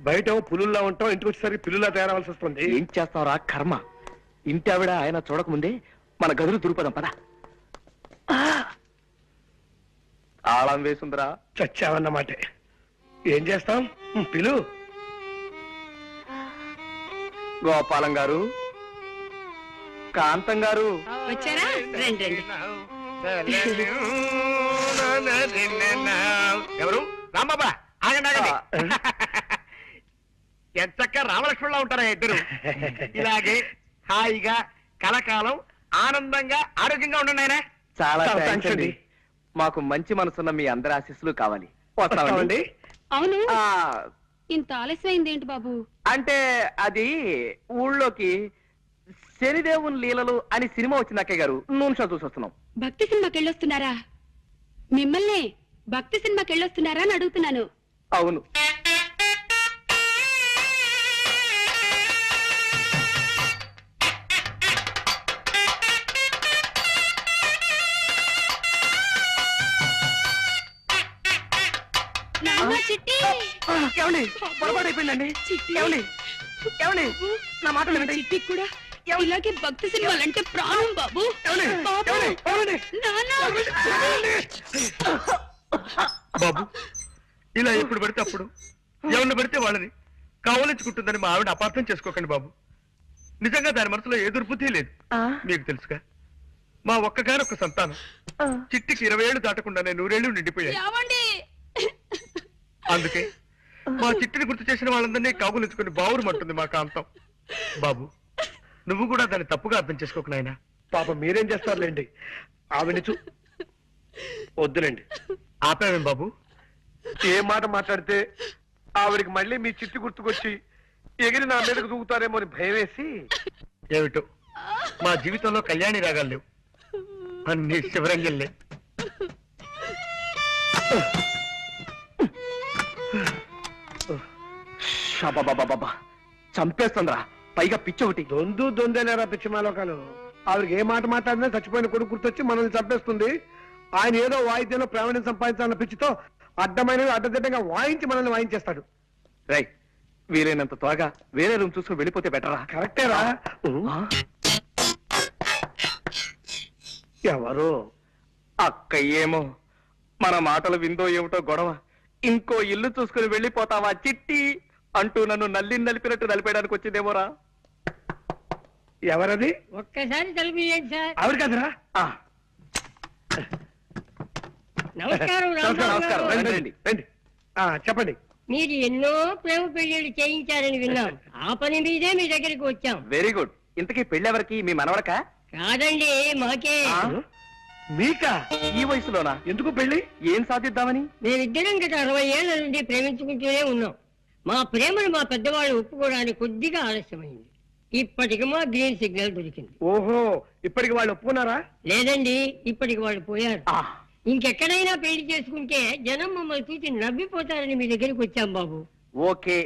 బయట పులుల్లా ఉంటాం, ఇంటికి వచ్చేసరికి పిల్లులా తయారవలసి వస్తుంది. ఏం చేస్తావురా కర్మ. ఇంటి ఆవిడ ఆయన చూడకముందే మన గదులు దురుపదాం పదా. తాళం వేసుందిరా. చచ్చావన్నమాట. ఏం చేస్తాం? పిలు. గోపాలం గారు, కాంతం గారు వచ్చారా? రండి రండి. ఎవరు? రాంబాబా, ఆగండి ఆగండి. ఎంతక్క రామలక్ష్మణులా ఉంటారా ఇద్దరు. ఇలాగే హాయిగా కలకాలం ఆనందంగా ఆరోగ్యంగా ఉండండి ఆయన. చాలా థాంక్స్ థాంక్స్ అండి. మాకు మంచి మనసున్న మీ అందరి ఆశీస్సులు కావాలి. వస్తామండి. అవును, ఆ, ఇంత ఆలస్యమైంది ఏంటి బాబు? అంటే అది ఊళ్ళోకి శనిదేవుని లీలలు అని సినిమా వచ్చింది అక్కయ్య గారు. నూనె షో చూసి వస్తున్నాం. భక్తి సినిమాకి వెళ్ళొస్తున్నారా? మిమ్మల్ని భక్తి సినిమాకి వెళ్ళొస్తున్నారా అని అడుగుతున్నాను. అవును. చిట్టి, ఏమండి పొరపాటు అయిపోయిందండి. చిట్టి. ఏమండి ఏమండి నా మాట వినండి. చిట్టి కూడా ఇలాగే భక్తి సినిమాలంటే ప్రాణం బాబు. బాబు, నాన్న. బాబు, ఇలా ఎప్పుడు పడితే అప్పుడు ఎవరిని పడితే వాళ్ళని కావలించుకుంటుందని మా ఆవిడ అపార్థం చేసుకోకండి బాబు. నిజంగా దాని మనసులో ఏ దుర్బుద్ధి లేదు. మీకు తెలుసుగా, మా ఒక్కగానొక్క సంతానం చిట్టికి 20 ఏళ్ళు దాటకుండానే 100 ఏళ్ళు నిండిపోయాయి. ఏమండి? అందుకే మా చిట్టిని గుర్తు చేసిన వాళ్ళందరినీ కాగులించుకుని బావురుమంటుంది మా కాంతం. బాబు, నువ్వు కూడా దాన్ని తప్పుగా అర్థం చేసుకోకు నాయనా. పాప మీరేం చేస్తారులేండి. ఆవిడ వద్దులేండి. ఆపావేం బాబు? ఏ మాట మాట్లాడితే ఆవిడికి మళ్ళీ మీ చిట్టి గుర్తుకొచ్చి ఎగిరి నా మీదకు దూకుతారేమో అని భయం వేసి. ఏమిటో మా జీవితంలో కళ్యాణి రాగాలు లేవు, అన్ని శివరంజల్లే. షాబాబాబాబా, చంపేస్తుందిరా. పైగా పిచ్చి ఒకటి. దొందేలేరా పిచ్చిమాలోకాలు. ఆవిడకి ఏ మాట మాట్లాడినా చచ్చిపోయిన కొడుకు గుర్తొచ్చి మనల్ని చంపేస్తుంది. ఆయన ఏదో వాయిద్యంలో ప్రావీణ్యం సంపాదించాలన్న పిచ్చితో అడ్డమైనవి అడ్డదిడ్డంగా వాయించి మనల్ని వాయించేస్తాడు. రై, వీలైనంత త్వరగా వేరే రూమ్ చూసుకుని వెళ్ళిపోతే బెటరా. కరెక్టేరా. ఎవరు? అక్క ఏమో మన మాటలు విందో ఏమిటో గొడవ. ఇంకో ఇల్లు చూసుకుని వెళ్ళిపోతావా చిట్టి అంటూ నన్ను నలిపినట్టు నలిపేయడానికి వచ్చిందేమోరా. ఎవరది? ఒక్కసారి తలుపుయండి సార్. ఆవిడ కదరా? నమస్కారం నమస్కారం. రండి, రండి. రండి. చెప్పండి. మీరు ఎన్నో ప్రేమ పెళ్లిళ్ళు చేయించారని విన్నాం. ఆ పని మీదే మీ దగ్గరికి వచ్చాం. Very good. ఇంతకీ పెళ్ళెవరికి? మీ మనవడకా? కాదండి, మాకే. మీకా? ఈ వయసులోనా? ఎందుకు పెళ్లి? ఏం సాధిద్దామని? మేమిద్దరం గత 60 ఏళ్ల నుండి ప్రేమించుకుంటూనే ఉన్నాం. మా ప్రేమను మా పెద్దవాళ్ళు ఒప్పుకోవడానికి కొద్దిగా ఆలస్యమైంది. ఇప్పటికి మా గ్రీన్ సిగ్నల్ దొరికింది. ఓహో, ఇప్పటికి వాళ్ళు ఒప్పుకున్నారా? లేదండి, ఇప్పటికి వాళ్ళు పోయారు. ఇంకెక్కడైనా పెళ్లి చేసుకుంటే జనం మమ్మల్ని చూసి నవ్విపోతారని మీ దగ్గరికి వచ్చాం బాబు. ఓకే,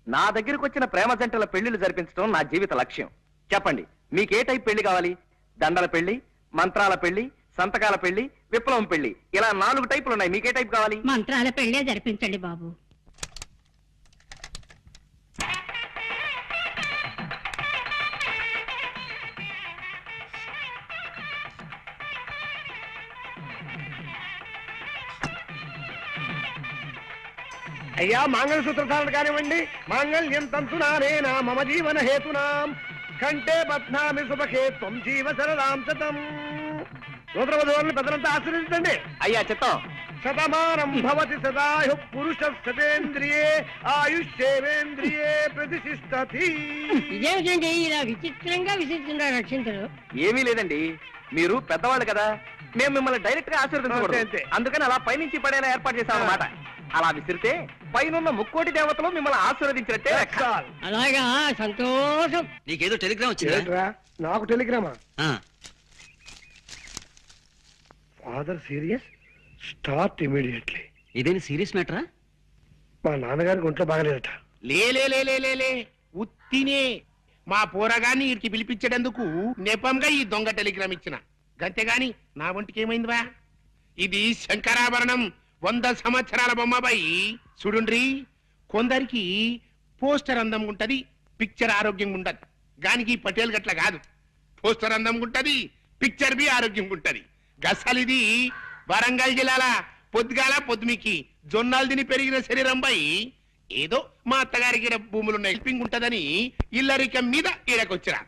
నా దగ్గరకు వచ్చిన ప్రేమ జంటల పెళ్లిళ్ళు జరిపించడం నా జీవిత లక్ష్యం. చెప్పండి, మీకే టైప్ పెళ్లి కావాలి? దండల పెళ్లి, మంత్రాల పెళ్లి, సంతకాల పెళ్లి, విప్లవం పెళ్లి, ఇలా 4 టైపులు ఉన్నాయి. మీకే టైప్ కావాలి? మంత్రాల పెళ్లే జరిపించండి బాబు. అయ్యా, మంగళసూత్రధారణ కానివ్వండి. మాంగళ్యం తంతునానేనా మమ జీవన హేతునాం కంటే బధ్నామి సుభకే త్వం జీవ సరదాం శతం. సూత్రవధువులను పెద్దలంతా ఆశీర్వదించండి. అయ్యా చిత్తం. శతమానం భవతి సదాయు పురుష శతేంద్రియే ఆయుష్యేవేంద్రియే ప్రతిష్ఠతి. ఇదేమిటండి ఇలా విచిత్రంగా విసిస్తున్నారు రక్షించరు? ఏమీ లేదండి, మీరు పెద్దవాళ్ళు కదా, మేము మిమ్మల్ని డైరెక్ట్ గా ఆశీర్వదించకూడదు. అంతే. అందుకని అలా పైనుంచి పడేలా ఏర్పాటు చేశాం అన్నమాట. అలా విసిరితే పైనున్న ముక్కోటి దేవతలు మిమ్మల్ని ఆశీర్వదించినట్టే. అలాగా, సంతోషం. నీకేదో టెలిగ్రామ్ వచ్చిందా? ఏంట్రా, నాకు టెలిగ్రామా? Father serious, start immediately. ఇదేని సీరియస్ మ్యాటరా? మా నాన్నగారికి ఒంట్లో బాగలేదట. లే ఉత్తినే మా పోరగాన్ని వీరికి పిలిపించేటందుకు నెపంగా ఈ దొంగ టెలిగ్రామ్ ఇచ్చిన గంతేగాని నా ఒంటికి ఏమైందివా? ఇది శంకరాభరణం, 100 సంవత్సరాల బొమ్మబాయి. చూడుండ్రి, కొందరికి పోస్టర్ అందంగా ఉంటది, పిక్చర్ ఆరోగ్యంగా ఉంటది. గానికి పటేల్ గట్ల కాదు. పోస్టర్ అందంగా ఉంటది, పిక్చర్ బి ఆరోగ్యంగా ఉంటది. గసలిది వరంగల్ జిల్లాల పొద్దుగాల పొద్దుమికి జొన్నాలు తిని పెరిగిన శరీరం పై ఏదో మా అత్తగారికి ఈడ భూములున్న హెల్పింగ్ ఉంటదని ఇల్లరికం మీద ఈడకొచ్చిరా.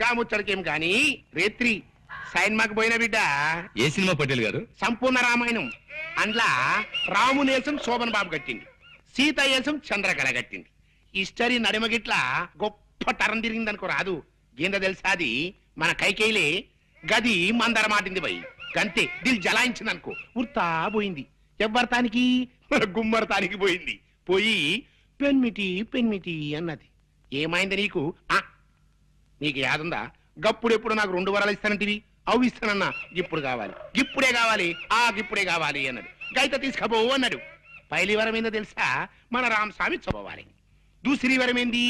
గాముచ్చడికేం గాని రేత్రి సైన్మాకు పోయిన బిడ్డ ఏ సినిమా పటేల్ గారు? సంపూర్ణ రామాయణం. అందులో రామునేసం శోభన్ బాబు కట్టింది, సీత వేసం చంద్రకళ కట్టింది. హిస్టరీ నడిమగిట్ల గొప్ప తరం తిరిగిందనుకో రాదు. ఏందో తెలుసా, అది మన కైకేయిలే గది మందర మాటింది పోయి గంతే దిల్ జలాయించింది అనుకో, ఉర్తా పోయింది. ఎవ్వరతానికి మన గుమ్మరతానికి పోయింది. పోయి పెన్మిటి పెన్మిటి అన్నది. ఏమైంది నీకు? నీకు యాదుందా? గప్పుడెప్పుడు నాకు 2 వరాలు ఇస్తానంటివి, అవి ఇస్తానన్నా. ఇప్పుడు కావాలి, ఇప్పుడే కావాలి, ఇప్పుడే కావాలి అన్నాడు. గైత తీసుకపోవు అన్నాడు. పైలి వరం ఏందో తెలుసా, మన రామస్వామి చదవాలి. దూసరి వరం ఏంది,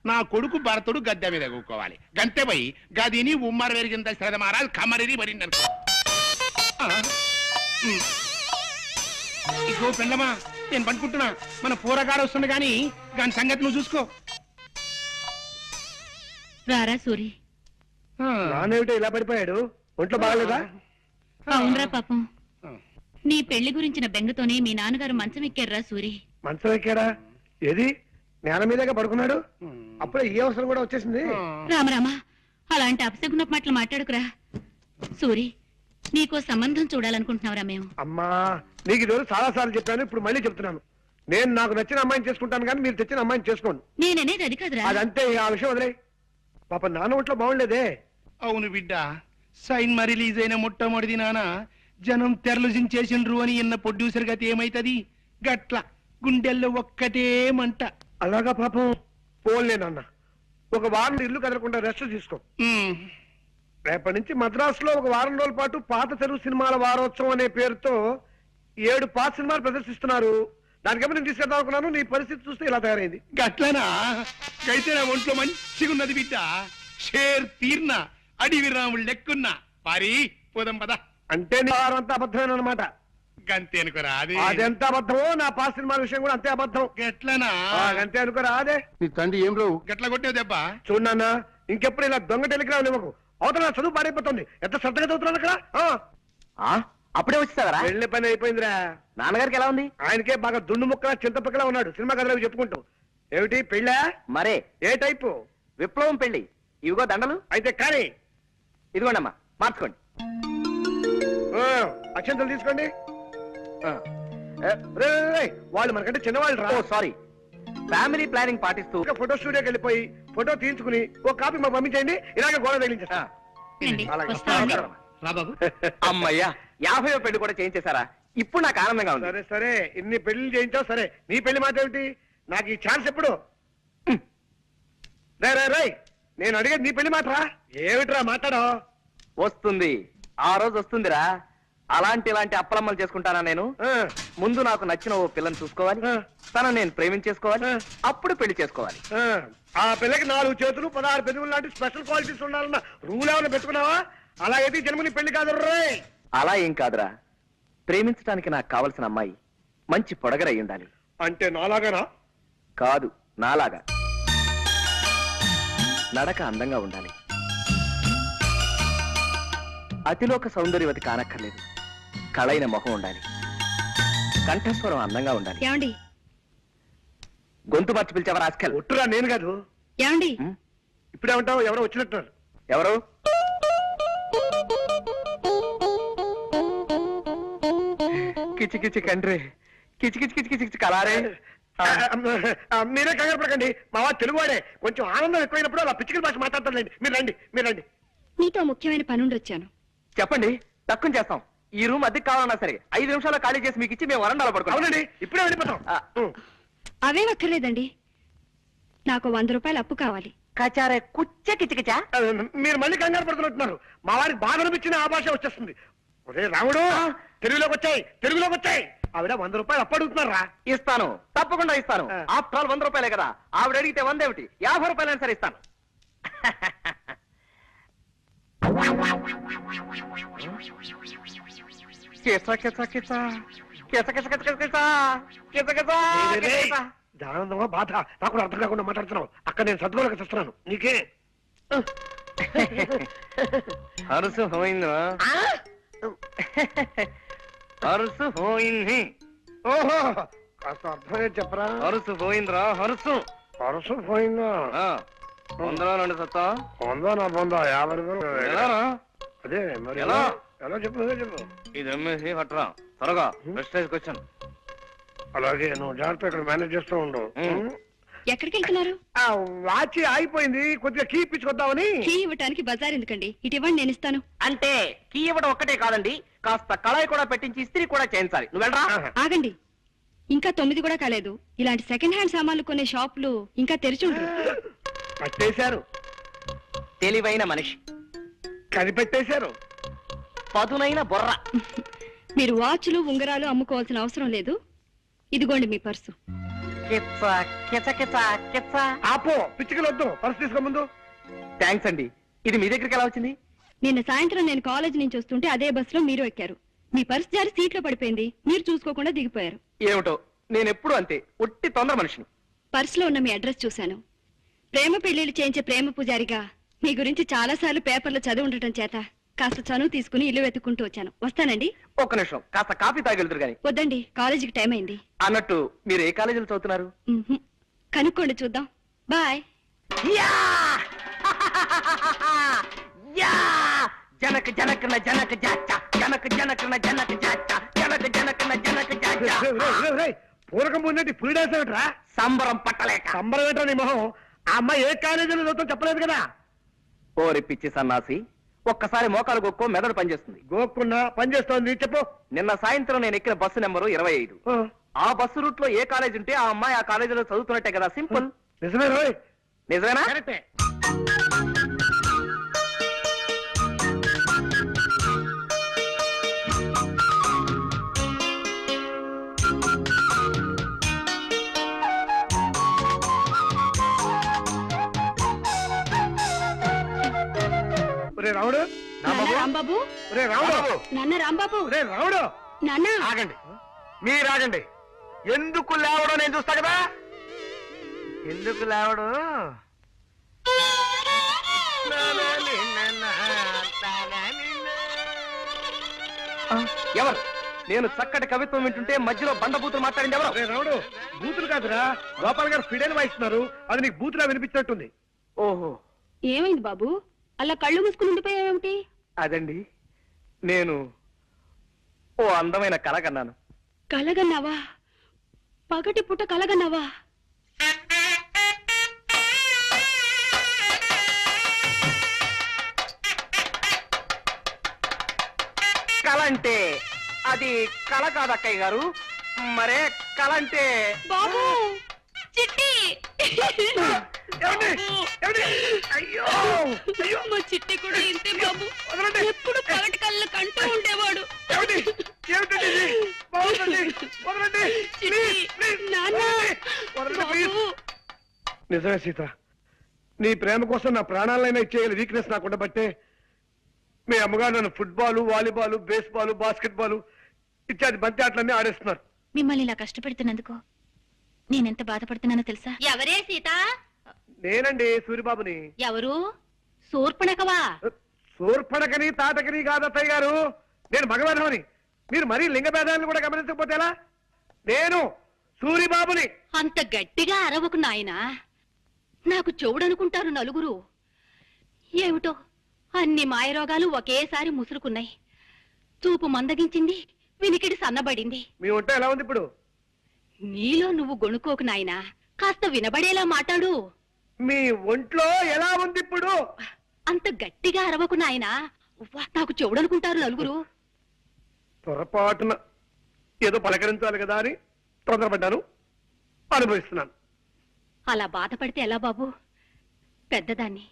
నా కొడుకు భరతుడు గద్దె మీద కూకోవాలి. గంతే పోయి గదిని ఉమ్మర వెరిగింత శ్రద్ధ మారాలి, కమ్మరిని పడింది అనుకో. ఇగో పెళ్ళమా, నేను పనుకుంటున్నా. మన పూరగాడు వస్తుంది గాని దాని సంగతి నువ్వు చూసుకో. రారా సూరి. నానేమిటో ఇలా పడిపోయాడు, ఒంట్లో బాగలేదా? అవునరా పాపం, నీ పెళ్లి గురించిన బెంగతోనే మీ నాన్నగారు మంచం ఎక్కారా సూరి. మంచం ఎక్కాడా? ఏది నేల మీదగా పడుకున్నాడు? అప్పుడే ఈ అవసరం కూడా వచ్చేసింది. రామరామా, అలాంటి అపశకున మాటలు మాట్లాడుకురా. సూరి, నీకో సంబంధం చూడాలనుకుంటున్నావురా మేము. అమ్మా, నీకు ఈరోజు చాలా సార్లు చెప్పాను, ఇప్పుడు మళ్ళీ చెప్తున్నాను. నేను నాకు నచ్చిన అమ్మాయిని చేసుకుంటాను కానీ మీరు తెచ్చిన అమ్మాయిని చేసుకోండి. నేననేది అది కాదురా. అదంతే, ఆ విషయం వదిలే. పాప నాన్న ఒంట్లో బాగుండేదే. అవును బిడ్డ, సైన్మా రిలీజ్ అయిన మొట్టమొదటి నాన్న జనం తెరలు జించేసిండ్రు అని ఇన్న ప్రొడ్యూసర్ గతి ఏమైతది? గట్ల గుండెల్లో ఒక్కటే మంట. అలాగా పాపం. పోన్లే నాన్న, ఒక వారం ఇల్లు కదలకుండా రెస్ట్ తీసుకో. రేపటి నుంచి మద్రాసులో ఒక వారం రోజుల పాటు పాత తెలుగు సినిమాల వారోత్సవం అనే పేరుతో 7 పాత సినిమాలు ప్రదర్శిస్తున్నారు. దానికేమో నేను తీసుకెళ్దాం అనుకున్నాను, నీ పరిస్థితి చూస్తే ఇలా తయారైంది. గట్లనా? అయితే నా ఒంట్లో మంచిగున్నది బిడ్డ. షేర్ తీర్న అడివి రాముడు లెక్కున్నా. పారి పోదాం పద. అంటే నీ వారం అంతా అబద్ధమైన అనమాట. గంతే అనుకోరా? అదెంత అబద్ధమో నా పాత సినిమాల విషయం కూడా అంతే అబద్ధం. గట్లనా? అంతే అనుకోరా. అదే నీ తండ్రి ఏం రావు గట్ల కొట్టే దెబ్బ. చూడన్న, ఇంకెప్పుడు ఇలా దొంగ టెలిగ్రామ్ ఇవ్వకు. అవతల నా చదువు పాడైపోతుంది. ఎంత శ్రద్ధగా చదువుతున్నాను అక్కడ. అప్పుడే వచ్చేసావరా? వెళ్ళే పని అయిపోయిందిరా. నాన్నగారికి ఎలా ఉంది? ఆయనకే బాగా దుండు ముక్కలా చింతపక్కలా ఉన్నాడు. సినిమా కథలకు చెప్పుకుంటూ. ఏమిటి పెళ్ళా? మరే. ఏ టైపు? విప్లవం పెళ్లి. ఇవిగో దండలు. అయితే కానీ ఇదిగోండి అమ్మా, మార్చుకోండి. అక్షంతలు తీసుకోండి. ఆ. వాళ్ళు మనకంటే చిన్నవాళ్ళు రా. ఓ సారీ. ఫ్యామిలీ ప్లానింగ్ పాటిస్తూ ఫోటో స్టూడియోకి వెళ్ళిపోయి ఫోటో తీయించుకుని ఒక కాపీ మాకు పంపించండి. ఇలాగే గోడ తగిలించేస్తా. రండి, అలాగే. వస్తామండి. రా బాబు. అమ్మయ్యా, 50వ పెళ్లి కూడా చేయించేశారా? ఇప్పుడు నాకు ఆనందంగా ఉంది. సరే సరే, ఇన్ని పెళ్లి చేయించావు సరే. నీ పెళ్లి మాట ఏమిటి? నాకు ఈ ఛాన్స్ ఎప్పుడు? రే నేను అడిగేది నీ పెళ్లి మాటరా. ఏమిట్రా మాట్లాడో? వస్తుంది, ఆ రోజు వస్తుందిరా. ఇలాంటి అప్పలమ్మలు చేసుకుంటానా నేను? ముందు నాకు నచ్చిన ఓ పిల్లని చూసుకోవాలి, తను నేను ప్రేమించేసుకోవాలి, అప్పుడు పెళ్లి చేసుకోవాలి. ఆ పిల్లకి 4 చేతులు 16 పెదవులు లాంటి స్పెషల్ క్వాలిటీస్ ఉండాలన్న రూల్ ఏమైనా పెట్టుకున్నావా? అలా అయితే జన్మని పెళ్లి కాదు రే. అలా ఏం కాదురా, ప్రేమించడానికి నాకు కావలసిన అమ్మాయి మంచి పొడగరై ఉండాలి. అంటే నాలాగానా? కాదు, నాలాగా. నడక అందంగా ఉండాలి, అతిలోక సౌందర్యవతి కానక్కర్లేదు. కళైన మొహం ఉండాలి, కంఠస్వరం అందంగా ఉండాలి. ఏమండి గొంతు మార్చి పిలిచావా రాస్కల్? ఒట్టురా, నేను కాదు. ఏమండి ఇప్పుడేమంటావు? ఎవరో వచ్చినట్టున్నారు. ఎవరు? కిచి కిచి కండ్రి, కిచి కిచి కిచి కిచి కిచి కలారే. మీరే కంగారు పడకండి, మా వాడు తెలుగువాడే. కొంచెం ఆనందం ఎక్కువైనప్పుడు అలా పిచ్చికల భాష మాట్లాడతారులేండి. మీరు రండి. నీతో ముఖ్యమైన పనుండి వచ్చాను. చెప్పండి, తక్కువ చేస్తాం. ఈ రూమ్ అద్దెకి కావాలన్నా సరే 5 నిమిషాల్లో ఖాళీ చేసి మీకు ఇచ్చి మేము వరండాలో పడుకోవాలి. అవునండి, ఇప్పుడే వెళ్ళిపోతాం. అవే అక్కర్లేదండి, నాకు 100 రూపాయలు అప్పు కావాలి. కచారే కుచ్చ కిచకిచా. మీరు మళ్ళీ కంగారు పడుతున్నట్టున్నారు. మా వారికి బాధ అనిపించిన ఆ భాష వచ్చేస్తుంది. ఒరే రాముడు, తెలుగులోకి వచ్చాయి. ఆవిడ 100 రూపాయలు అప్పు అడుగుతున్నారా? ఇస్తాను, తప్పకుండా ఇస్తాను. ఆఫ్టర్ ఆల్ 100 రూపాయలే కదా. ఆవిడ అడిగితే 100 ఏమిటి, 50 రూపాయలైనా సరే ఇస్తాను. ఆనందమా బాధ నాకు కూడా అర్థం కాకుండా మాట్లాడుతున్నావు. అక్కడ నేను సర్దుకోలేక చేస్తున్నాను. నీకే హరుసు పోయిందా? హరుసు పోయింది. ఓహో కాస్త అర్థమే చెప్పరా. హరుసు పోయిందిరా హరుసు. పరసు పోయిందా? వందలో రెండు సత్తా పొందా నా పొందా 50 రూపాయలు. ఎలారా? అదే మరి ఎలా? ఎలా చెప్పు అదే చెప్పు. ఇది అమ్మేసి పట్టరా త్వరగా. Prestige question. అలాగే నువ్వు జాగ్రత్త ఇక్కడ మేనేజ్ చేస్తూ ఉండు. ఎక్కడికి వెళ్తున్నారు? ఆ వాచి ఆగిపోయింది, కొద్దిగా కీ ఇప్పించుకొద్దామని. కీ ఇవ్వటానికి బజార్ ఎందుకండి? ఇటు ఇవ్వండి, నేను ఇస్తాను. అంటే కీ ఇవ్వడం ఒక్కటే కాదండి, కాస్త కళాయి కూడా పెట్టించి ఇస్త్రీ కూడా చేయించాలి. నువ్వు వెళ్ళరా. ఆగండి, ఇంకా 9 కూడా కాలేదు. ఇలాంటి సెకండ్ హ్యాండ్ సామాన్లు కొనే షాపులు ఇంకా తెరిచి ఉండరు. పట్టేశారు, తెలివైన మనిషి, కనిపెట్టేశారు. పదునైన బొర్ర. మీరు వాచ్లు ఉంగరాలు అమ్ముకోవాల్సిన అవసరం లేదు. ఇదిగోండి మీ పర్సు. కిచ్చ కిచ కిచ కిచ్చ. ఆపో, పిచ్చికలు వద్దు, పర్సు తీసుకో ముందు. థ్యాంక్స్ అండి. ఇది మీ దగ్గరికి ఎలా వచ్చింది? నిన్న సాయంత్రం నేను కాలేజ్ నుంచి వస్తుంటే అదే బస్సులో మీరు ఎక్కారు. మీ పర్సు జారి సీట్లో పడిపోయింది. మీరు చూసుకోకుండా దిగిపోయారు. ఏమిటో, నేను ఎప్పుడు అంతే, ఒట్టి తొందర మనిషిని. పర్సులో ఉన్న మీ అడ్రస్ చూశాను. ప్రేమ పెళ్లిళ్ళు చేయించే ప్రేమ పూజారిగా మీ గురించి చాలా సార్లు పేపర్లో చదివి ఉండటం చేత కాస్త చనువు తీసుకుని ఇల్లు వెతుక్కుంటూ వచ్చాను. వస్తానండి. ఒక్క నిమిషం, కాస్త కాఫీ తాగెళ్తురు గాని. వద్దండి, కాలేజీకి టైం అయింది. అన్నట్టు మీరు ఏ కాలేజీలో చదువుతున్నారు? మ్మ్హ్మ్. కనుక్కోండి, చూద్దాం. బాయ్. యా! యా! జనక జనకన జనక జాచ, జనక జనకన జనక జాచ, జనక జనకన జనక జాచ. పూరకం ముందంటే ఇప్పుడు డేసేమిట్రా? సంబరం పట్టలేక. సంబరం ఏంటో నీ మొహం. ఆ అమ్మాయి ఏ కాలేజీలో చదువుతావు చెప్పలేదు కదా. ఓరి పిచ్చి సన్నాసి, ఒక్కసారి మోకాలు గొక్కో మెదడు పనిచేస్తుంది. గోక్కున్నా పని చేస్తోంది చెప్పు. నిన్న సాయంత్రం నేను ఎక్కిన బస్సు నెంబరు 25. ఆ బస్సు రూట్ లో ఏ కాలేజ్ ఉంటే ఆ అమ్మాయి ఆ కాలేజీలో చదువుతున్నట్టే కదా. సింపుల్. నిజమే రోయ్. నిజమేనా? కరెక్టే. ఒరే రాముడు, నాన్న రాంబాబు, ఒరే రాముడు, నాన్న రాంబాబు, ఒరే రాముడు. నాన్న. ఆగండి, మీరు ఆగండి. ఎందుకు లేవడో నేను చూస్తా కదా. ఎందుకు లేవడు? ఎవరు? నేను చక్కటి కవిత్వం వింటుంటే మధ్యలో బండబూతులు మాట్లాడింది ఎవరు? ఒరే రాముడు, బూతులు కాదురా, గోపాల్ గారు ఫిడేలు వాయిస్తున్నారు. అది నీకు బూతులా వినిపించినట్టుంది. ఓహో, ఏమైంది బాబు, అలా కళ్ళు మూసుకుని ఉండిపోయావేమిటి? అదండి, నేను ఓ అందమైన కళ కన్నాను. కలగన్నావా? పగటి పుట్ట కలగన్నావా? కళ అంటే అది కళ కాదు అక్కయ్య గారు. మరే కళ అంటే బాబు, చిట్టి. ఏమండి? ఏమండి? అయ్యో అయ్యో, మా చిట్టి కూడా ఇంతే బాబు. వదలండి. ఎప్పుడు పగటి కళ్ళ కంటూ ఉండేవాడు. ఏమండి? ఏమిటండి ఇది? బాగుందండి. వదలండి. చిట్టి, ప్లీజ్, నాన్న. వదలండి, ప్లీజ్. బాబు. నిజమే సీత, నీ ప్రేమ కోసం నా ప్రాణాలైనా ఇచ్చేయాలి వీక్నెస్ నాకు ఉండబట్టే మీ అమ్మగారు నన్ను ఫుట్బాల్, వాలీబాల్, బేస్బాల్, బాస్కెట్బాల్ ఇత్యాది బంతి ఆటలన్నీ ఆడేస్తున్నారు. మిమ్మల్ని ఇలా కష్టపెడుతున్నందుకు నేనెంత బాధపడుతున్నానో తెలుసా? ఎవరే సీత? నేనండి సూరిబాబుని. ఎవరు? శూర్పణఖవా? సూర్పణకని తాటకని కాదు అత్తయ్య గారు, నేను మగవాధవని. మీరు మరీ లింగ భేదాలను కూడా గమనించకపోతే ఎలా? నేను సూరిబాబుని. అంత గట్టిగా అరవకు నాయనా, నాకు చెవుడనుకుంటారు నలుగురు. ఏమిటో అన్ని మాయరోగాలు ఒకేసారి ముసురుకున్నాయి. చూపు మందగించింది, వినికిడి సన్నబడింది. మీ వంట ఎలా ఉంది ఇప్పుడు? నీలో నువ్వు గొణుకోకు నాయనా, కాస్త వినబడేలా మాట్లాడు. మీ ఒంట్లో ఎలా ఉంది ఇప్పుడు? అంత గట్టిగా అరవకు నాయనా, నాకు చెవుడనుకుంటారు నలుగురు. పొరపాటున ఏదో పలకరించాలి కదా అని తొందరపడ్డాను, అనుభవిస్తున్నాను. అలా బాధపడితే ఎలా బాబు? పెద్దదాన్ని,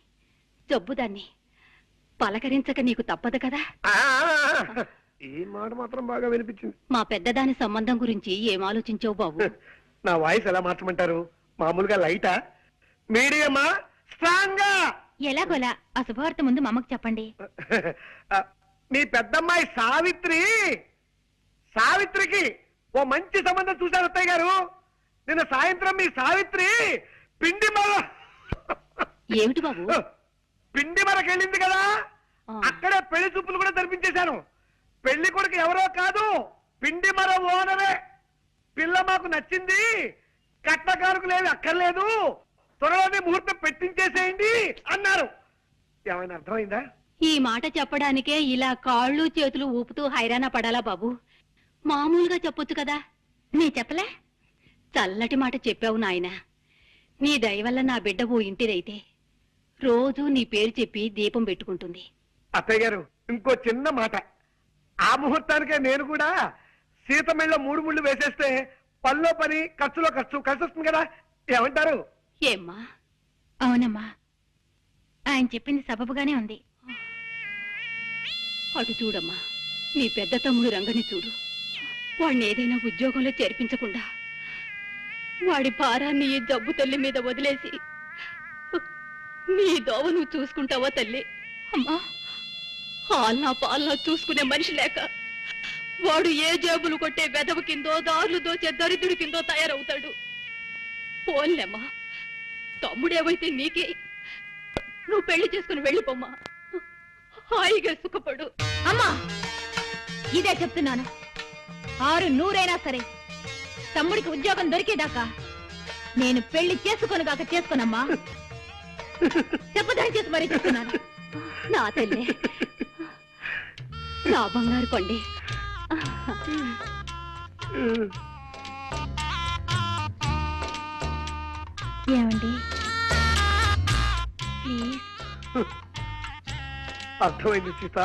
జబ్బుదాన్ని పలకరించక నీకు తప్పదు కదా. ఈ మాట మాత్రం బాగా వినిపించింది. మా పెద్దదాని సంబంధం గురించి ఏం ఆలోచించావు బాబు? నా వాయిస్ ఎలా మార్చమంటారు? మామూలుగా లైటా, మీడియమా, స్ట్రాంగా? ఎలాగోలా ఆ శుభవార్త ముందు మా అమ్మకు చెప్పండి. మీ పెద్దమ్మాయి సావిత్రికి ఓ మంచి సంబంధం చూశారు అత్తయ్య గారు. నిన్న సాయంత్రం మీ సావిత్రి పిండి మర ఏమిటి బాబు? పిండి మరకెళ్ళింది కదా, అక్కడే పెళ్లి చూపులు కూడా జరిపించేశాను. పెళ్లి కొడుకు ఎవరో కాదు, పిండి మర ఓనరే. పిల్ల మాకు నచ్చింది, కట్నకారుకు లేదు అక్కర్లేదు, త్వరలోనే ముహూర్తం పెట్టించేసేయండి అన్నారు. ఏమైనా అర్థమైందా? ఈ మాట చెప్పడానికే ఇలా కాళ్ళు చేతులు ఊపుతూ హైరాణ పడాలా బాబు? మామూలుగా చెప్పొచ్చు కదా. నీ చెప్పలే? చల్లటి మాట చెప్పావు నాయనా. నీ దయ వల్ల నా బిడ్డ ఓ ఇంటిదైతే రోజూ నీ పేరు చెప్పి దీపం పెట్టుకుంటుంది. అత్తయ్య గారు, ఇంకో చిన్న మాట. ఆ ముహూర్తానికే నేను కూడా సీత మెళ్ళ 3 ముళ్ళు వేసేస్తే పనిలో పని, ఖర్చులో ఖర్చు కలిసి వస్తుంది కదా. ఏమంటారు? ఏమ్మా? అవునమ్మా, ఆయన చెప్పింది సబబుగానే ఉంది. అటు చూడమ్మా, నీ పెద్ద తమ్ముడు రంగని చూడు. వాడిని ఏదైనా ఉద్యోగంలో చేర్పించకుండా వాడి భారాన్ని ఈ జబ్బు తల్లి మీద వదిలేసి నీ దోవ నువ్వు చూసుకుంటావా తల్లి? అమ్మా, ఆల్నా పాలనా చూసుకునే మనిషి లేక వాడు ఏ జేబులు కొట్టే వెదవ కిందో, దారులు దోచే దరిద్రుడి కిందో తయారవుతాడు. పోన్లేమ్మా, తమ్ముడేవైతే నీకే. నువ్వు పెళ్లి చేసుకుని వెళ్ళిపోమ్మా, హాయిగా సుఖపడు. అమ్మా, ఇదే చెప్తున్నాను. 600 సరే, తమ్ముడికి ఉద్యోగం దొరికేదాకా నేను పెళ్లి చేసుకోనుగాక చేసుకోనమ్మా. చెప్పదాని చేసి మరీ చెప్తున్నాను. నా తల్లి, నా బంగారు కొండి. ఏమండి ప్లీజ్. అర్థమైంది సీత.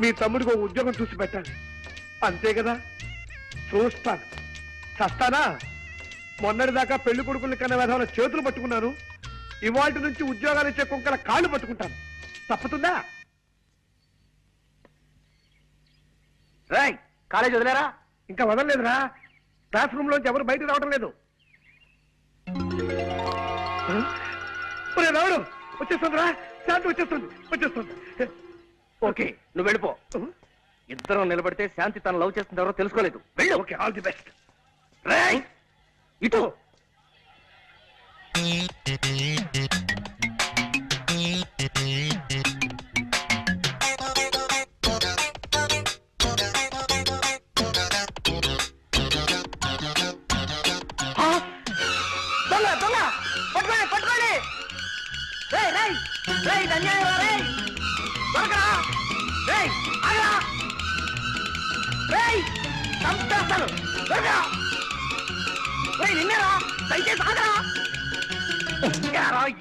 మీ తమ్ముడికి ఒక ఉద్యోగం చూసి పెట్టాలి, అంతే కదా. చూస్తాను, చస్తానా? మొన్నటిదాకా పెళ్లి కొడుకులు కన్నా విధాల చేతులు పట్టుకున్నాను, ఇవాటి నుంచి ఉద్యోగాలు ఇచ్చే కుక్కల కాళ్ళు పట్టుకుంటాను. తప్పుతుందా? కాలేజ్ వదిలేరా? ఇంకా వదలలేదురా. క్లాస్ రూమ్ లోంచి ఎవరు బయటకు రావడం లేదు. రావుడు వచ్చేస్తుందిరా, శాంతి వచ్చేస్తుంది. ఓకే, నువ్వు వెళ్ళిపో. ఇద్దరం నిలబడితే శాంతి తన లవ్ చేస్తుంది ఎవరో తెలుసుకోలేదు. వెళ్ళు. Okay, all the best. ఇటు పట్టుకోండి.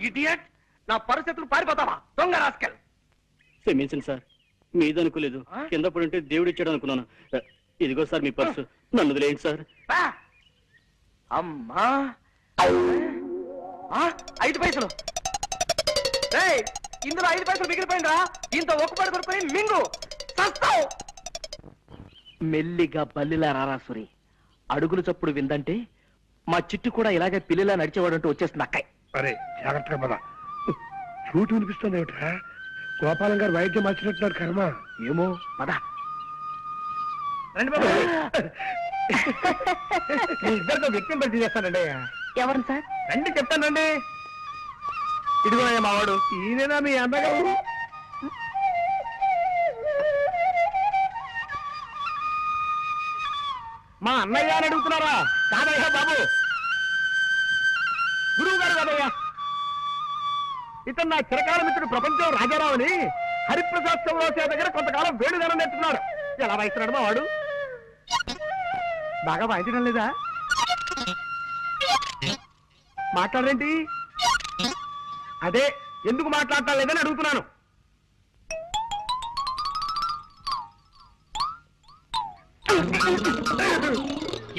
ఇడియట్, నా పరిస్థితులు పారిపోతావా దొంగ రాస్కెల్? క్షమించండి సార్, మీదనుకోలేదు. కింద పడుంటే దేవుడు ఇచ్చాడు అనుకున్నాను. ఇదిగో సార్ మీ పర్సు, నన్ను వదిలేయండి సార్. అమ్మా, 5 పైసలు. ఇందులో 5 పైసలు మిగిలిపోయిందా? ఇంత ఒక్కపడి కొనుక్కొని మింగు చస్తావు. మెల్లిగా బల్లిలా రారాసురి. అడుగులు చప్పుడు విందంటే మా చిట్టు కూడా ఇలాగే పిల్లిలా నడిచేవాడంటూ వచ్చేస్తుంది అక్కయ్. అరే జాగ్రత్తగా పద. చూటు వినిపిస్తుంది ఏమిట్రా? గోపాలం గారు వైద్యం మార్చినట్టున్నారు. కర్మ ఏమో, పద. రండి బాబు. మీ ఇద్దరితో వ్యక్తిని పరిచయం చేస్తానండి. ఎవరు సార్? రండి చెప్తానండి. ఇదిగో మావాడు. ఈయనేనా మీ అన్నగారు? మా అన్నయ్య అని అడుగుతున్నారా? కాదయ్యా బాబు, గురువు గారు కాదయ్యా. ఇతను నా చిరకాల మిత్రుడు ప్రపంచం రాజారావు అని హరిప్రసాద్ చౌరాసే దగ్గర కొంతకాలం వేణుగానం నేర్చుకున్నాడు. ఎలా వాయిస్తున్నాడు మా వాడు? బాగా వాయించడం లేదా? మాట్లాడరేంటి? అదే ఎందుకు మాట్లాడటం లేదని అడుగుతున్నాను.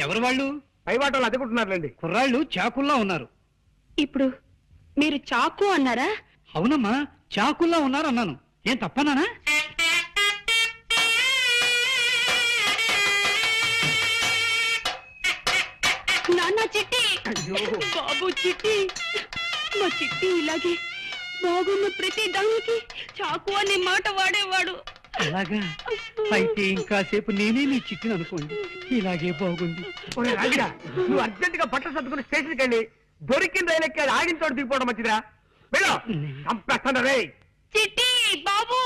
ఎవరు వాళ్ళు? పై వాటలు అదుకుంటున్నారులేండి. కుర్రాళ్ళు చాకుల్లా ఉన్నారు. ఇప్పుడు మీరు చాకు అన్నారా? అవునమ్మా, చాకుల్లా ఉన్నారు అన్నాను. ఏం తప్పనానా? నాన్న చిట్టి, బాబు చిట్టి, మా చిట్టి ఇలాగే బాగున్న ప్రతి దానికి చాకు అనే మాట వాడేవాడు. అలాగా అయితే ఇంకాసేపు నేనే నీ చిట్టిని అనుకోండి. ఇలాగే బాగుంది. ఒరే రాజా, నువ్వు అర్జెంట్ గా బట్టలు సర్దుకుని స్టేషన్కి వెళ్ళి దొరికిన రైలు ఎక్కి ఆగిన చోట దిగిపోవడం మంచిదిరా. వెళ్ళు, చంపేస్తాను రే. చిట్టి బాబు,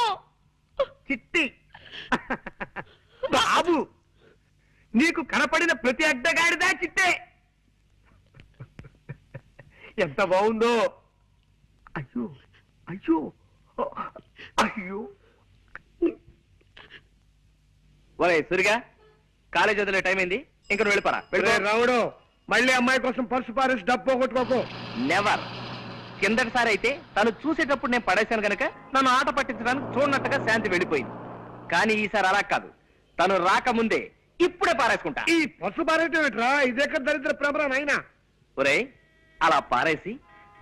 చిట్టి బాబు, నీకు కనపడిన ప్రతి అడ్డగాడిదా చిట్టే. ఎంత బాగుందో. అయ్యో అయ్యో అయ్యో. ఒరే సూరిగా, కాలేజ్ వదిలే టైం అయింది, ఇంక నువ్వు వెళ్ళిపోరా. ఒరే రావుడు, మళ్ళీ అమ్మాయి కోసం పర్సు పారేసి డబ్బు పోగొట్టుకోకు. నెవర్. కిందటిసారి అయితే తను చూసేటప్పుడు నేను పడేశాను గనక నన్ను ఆట పట్టించడానికి చూడనట్టుగా శాంతి వెళ్ళిపోయింది. కానీ ఈసారి అలా కాదు, తను రాకముందే ఇప్పుడే పారేసుకుంటా. ఈ పర్సు పారేయటం ఏంట్రా? ఇదేక దరిద్ర ప్రమరా నాయనా. ఒరే, అలా పారేసి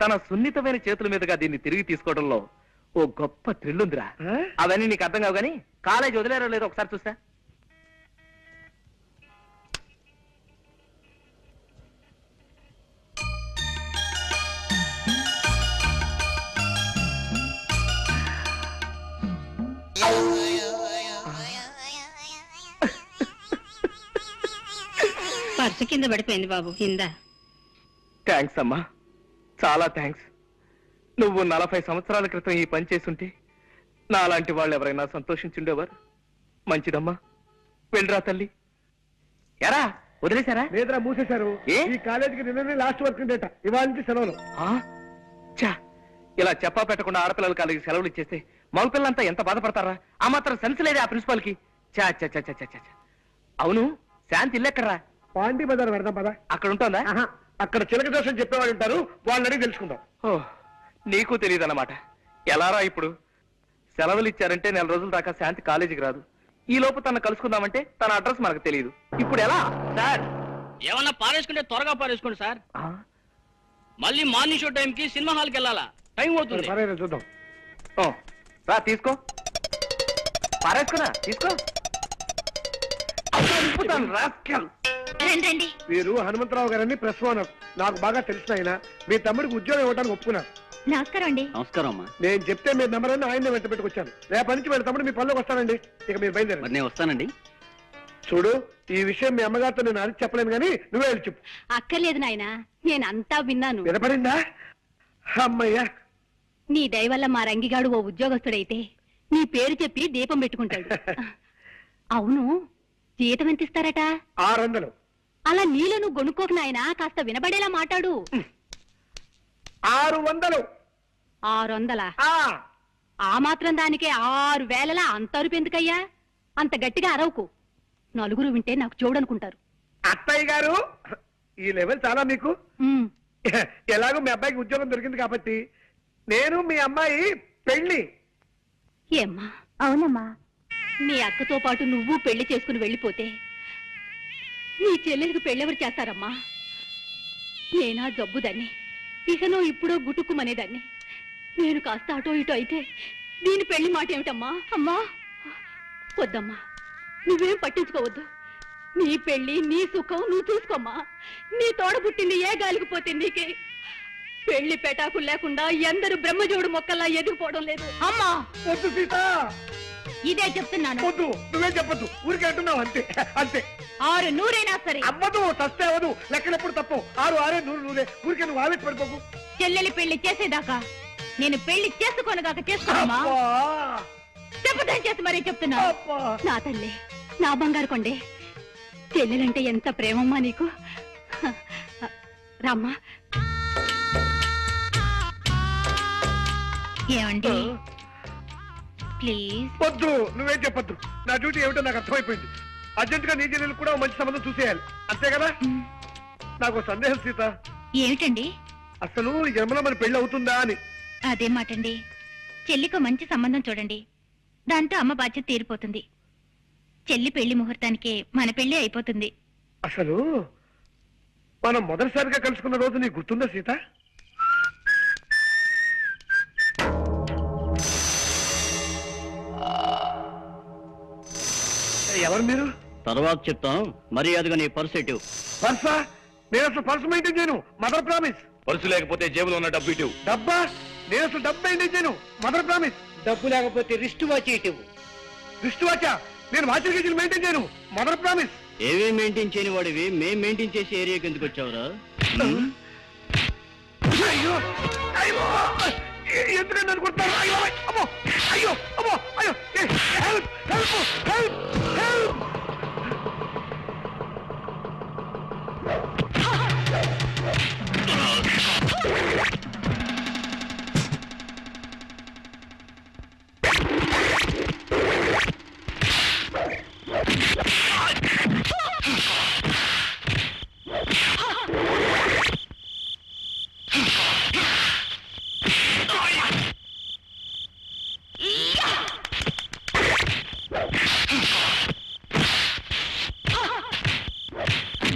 తన సున్నితమైన చేతుల మీదుగా దీన్ని తిరిగి తీసుకోవడంలో ఓ గొప్ప థ్రిల్ ఉందిరా. ఆ? అవన్నీ నీకు అర్థం కావు గానీ కాలేజ్ వదిలేరో లేదో ఒకసారి చూస్తా. పర్సు కింద పడిపోయింది బాబు, కింద. థ్యాంక్స్ అమ్మా, చాలా థ్యాంక్స్. నువ్వు 40 సంవత్సరాల క్రితం ఈ పని చేసుంటే నాలాంటి వాళ్ళు ఎవరైనా సంతోషించుండేవారు. మంచిదమ్మా, వెళ్ళరా తల్లి. ఎరా వదిలేశారా? లేదురా, మూసేశారు. ఏ? ఈ కాలేజీకి నిన్ననే లాస్ట్ వర్క్ డేట, ఇవాళ నుంచి సెలవులు. ఆ? ఛా, ఇలా చెప్పా పెట్టకుండా ఆడపిల్లల కాలేజీ సెలవులు ఇచ్చేస్తే మగపిల్లలంతా ఎంత బాధపడతారా? ఆ మాత్రం సెన్స్ లేదే ఆ ప్రిన్సిపాల్ కి. చా చా చా చా చా. అవును, శాంతి ఇల్లెక్కడ్రా? పాండి బజార్ పెడదాం పదా. అక్కడ ఉంటుందా? ఆహా, అక్కడ చిలక దోషం చెప్పేవాళ్ళు ఉంటారు, వాళ్ళని అడిగి తెలుసుకుందాం. ఓ, నీకు తెలియదన్నమాట. ఎలారా ఇప్పుడు? సెలవులు ఇచ్చారంటే 4 రోజుల దాకా శాంతి కాలేజీకి రాదు. ఈ లోపు తన కలుసుకుందామంటే తన అడ్రస్ మనకు తెలియదు. ఇప్పుడు ఎలా? సార్, ఏమన్నా పారేసుకుంటే త్వరగా పారేసుకోండి సార్. మళ్ళీ మార్నింగ్ షో టైంకి సినిమా హాల్కి వెళ్ళాలా, టైం అవుతుంది. సరే చూద్దాం. ఓ, రా తీసుకో. పారేసుకున్నా, తీసుకో. చంపుతాను, rascal. రండి రండి. వీరు హనుమంతరావు గారని ప్రెస్ ఓనర్, నాకు బాగా తెలిసిన ఆయన. మీ తమ్ముడికి ఉద్యోగం ఇవ్వడానికి ఒప్పుకున్నారు. నమస్కారం అండి. నమస్కారం అమ్మా. నేను చెప్తే మీ నెంబర్ అని ఆయన వెంట పెట్టుకొచ్చాను. రేపటి నుంచి వీళ్ళ తమ్ముడు మీ పనిలోకి వస్తానండి. ఇక మీరు బయలుదేరండి. మరి నేను వస్తానండి. చూడు, ఈ విషయం మీ అమ్మగారితో నేను అడిగి చెప్పలేను, కానీ నువ్వే వెళ్ళి చెప్పు. అక్కర్లేదు నాయనా, నేనంతా విన్నాను. వినపడిందా? అమ్మయ్యా. నీ దయ వల్ల మా రంగిగాడు ఓ ఉద్యోగస్తుడైతే నీ పేరు చెప్పి దీపం పెట్టుకుంటాడు. అవును, జీతం ఎంత ఇస్తారట? 600. అలా నీలో నువ్వు గొనుక్కోకు నాయనా, కాస్త వినబడేలా మాట్లాడు. 600. 600? ఆ, ఆ మాత్రం దానికే 6000 అంత అరుపు ఎందుకయ్యా? అంత గట్టిగా అరవకు, నలుగురు వింటే నాకు చూడనుకుంటారు. అత్తయ్య గారు, ఈ లెవెల్ చాలా మీకు. ఉమ్, ఎలాగో మీ అబ్బాయికి ఉద్యోగం దొరికింది కాబట్టి నేను మీ అమ్మాయి పెళ్లి. ఏమ్మా, అవునమ్మా. నీ అక్కతో పాటు నువ్వు పెళ్లి చేసుకుని వెళ్ళిపోతే నీ చెల్లెలికి పెళ్ళెవరు చేస్తారమ్మా? నేనా జబ్బుదాన్ని, ఇకనో ఇప్పుడో గుటుక్కుమనేదాన్ని. నేను కాస్త అటో ఇటో అయితే దీని పెళ్లి మాట ఏమిటమ్మా? అమ్మా వద్దమ్మా, నువ్వేం పట్టించుకోవద్దు. నీ పెళ్లి నీ సుఖం నువ్వు చూసుకోమ్మా. నీ తోడ పుట్టింది ఏ గాలికి పోతే నీకే. పెళ్లి పెటాకులు లేకుండా ఎందరు బ్రహ్మజోడు మొక్కల్లా ఎదిగిపోవడం లేదు. అమ్మా, వద్దు సీత, ఇదే చెప్తున్నాను. వద్దు. నువ్వే చెప్పొద్దు, ఊరికే అంటున్నావు అంతే. అంతే. 600 సరే. అవ్వదు, చస్తే అవ్వదు. లెక్కలెప్పుడు తప్పు. 6 6 100 ఊరికే నువ్వు ఆవేశ పడిపోకు. చెల్లెలి పెళ్లి చేసేదాకా నేను పెళ్లి చేసుకోనగాక చేసుకోమా. అబ్బా, చెప్పదని చేసి మరీ చెప్తున్నా. అబ్బా. నా తల్లి, నా బంగారు కొండే, చెల్లెలంటే ఎంత ప్రేమమ్మా నీకు. రామ్మా. ఏమండి ప్లీజ్. వద్దు, నువ్వేం చెప్పొద్దు. నా డ్యూటీ ఏమిటో నాకు అర్థమైపోయింది. అర్జెంట్ గా నీ చెల్లెలు కూడా ఓ మంచి సంబంధం చూసేయాలి, అంతే కదా? నాకు ఓ సందేహం సీత, ఏమిటండి? అసలు ఈ జన్మలో మన పెళ్లి అవుతుందా అని. అదే మాటండి. చెల్లికి మంచి సంబంధం చూడండి, దాంతో అమ్మ బాధ్యత తీరిపోతుంది. చెల్లి పెళ్లి ముహూర్తానికి మన పెళ్లి అయిపోతుంది. అసలు మనం మొదటిసారిగా కలుసుకున్న రోజు నీకు గుర్తుందా సీత? ఎవరు మీరు? తర్వాత చెప్తాం, మర్యాదగా నీ పర్స్ ఎటు. పర్సా? నేను అసలు పర్సు మెయింటైన్ చేయను. Mother promise. పర్సు లేకపోతే జేబులో ఉన్న డబ్బు ఇటు. డబ్బా? నేను అసలు డబ్బు మెయింటైన్ చేయను. Mother promise. డబ్బు లేకపోతే రిస్ట్ వాచ్ ఇవ్వు. విష్ణువాచ నేను వాచర్ గేజీలు మెయింటైన్ చేయను. Mother promise. ఏవి మెయింటైన్ చేయని వాడివి మేం మెయింటైన్ చేసే ఏరియాకి ఎందుకు వచ్చావురా? అయ్యో అయ్యో ఎందుకంటే అనుకుంటారు. అయ్యో అమ్మో అయ్యో అమ్మో అయ్యో హెల్ప్ హెల్ప్ హెల్ప్ హెల్ప్